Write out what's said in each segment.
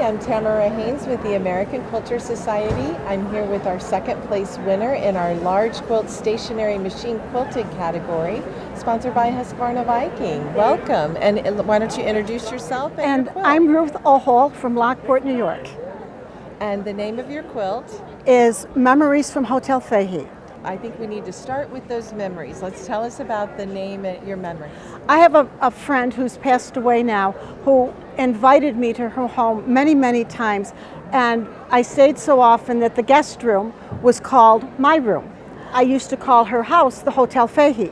I'm Tamara Haynes with the American Quilter Society. I'm here with our second place winner in our large quilt stationary machine quilting category, sponsored by Husqvarna Viking. Welcome, and why don't you introduce yourself and your quilt? I'm Ruth Ohol from Lockport, New York. And the name of your quilt? Is Memories from Hotel Fahey. I think we need to start with those memories. Let's tell us about the name and your memories. I have a friend who's passed away now who invited me to her home many, many times, and I stayed so often that the guest room was called my room. I used to call her house the Hotel Fahey.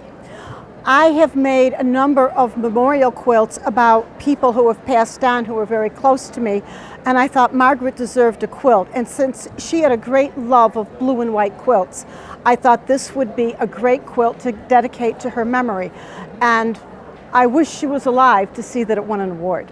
I have made a number of memorial quilts about people who have passed on who were very close to me, and I thought Margaret deserved a quilt. And since she had a great love of blue and white quilts, I thought this would be a great quilt to dedicate to her memory. And I wish she was alive to see that it won an award.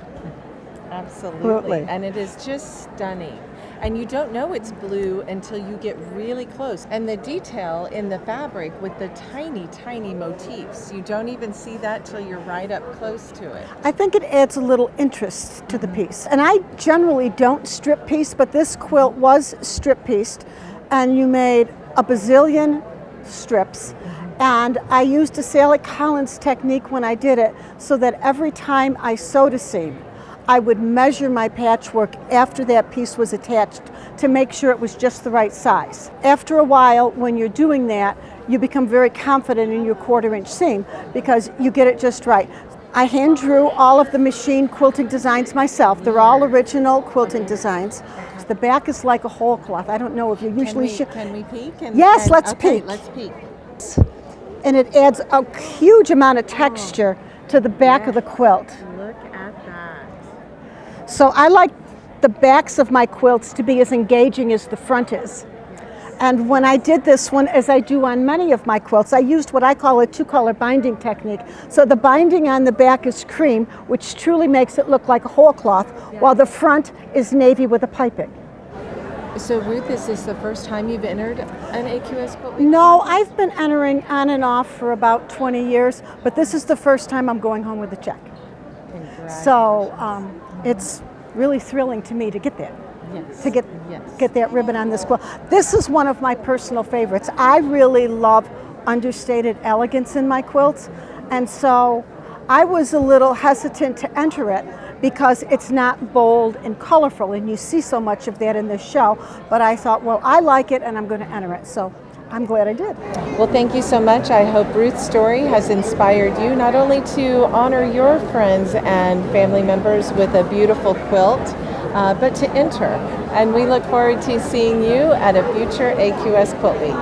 Absolutely. And it is just stunning. And you don't know it's blue until you get really close. And the detail in the fabric with the tiny, tiny motifs, you don't even see that till you're right up close to it. I think it adds a little interest to the piece. And I generally don't strip piece, but this quilt was strip pieced, and you made a bazillion strips. And I used a Sally Collins technique when I did it, so that every time I sewed a seam, I would measure my patchwork after that piece was attached to make sure it was just the right size. After a while, when you're doing that, you become very confident in your 1/4 inch seam because you get it just right. I hand drew all of the machine quilting designs myself. They're all original quilting designs. The back is like a whole cloth. I don't know if you usually should. Can we peek? Yes, let's peek. Let's peek. And it adds a huge amount of texture to the back of the quilt. Look at that. So I like the backs of my quilts to be as engaging as the front is. And when I did this one, as I do on many of my quilts, I used what I call a 2-color binding technique. So the binding on the back is cream, which truly makes it look like a whole cloth, while the front is navy with a piping. So Ruth, is this the first time you've entered an AQS QuiltWeek? No, I've been entering on and off for about 20 years, but this is the first time I'm going home with a check. So it's really thrilling to me to get that. Yes. To get that ribbon on this quilt. This is one of my personal favorites. I really love understated elegance in my quilts, and so I was a little hesitant to enter it because it's not bold and colorful, and you see so much of that in this show, but I thought, well, I like it and I'm going to enter it, so I'm glad I did. Well, thank you so much. I hope Ruth's story has inspired you not only to honor your friends and family members with a beautiful quilt, but to enter. And we look forward to seeing you at a future AQS Quilt Week.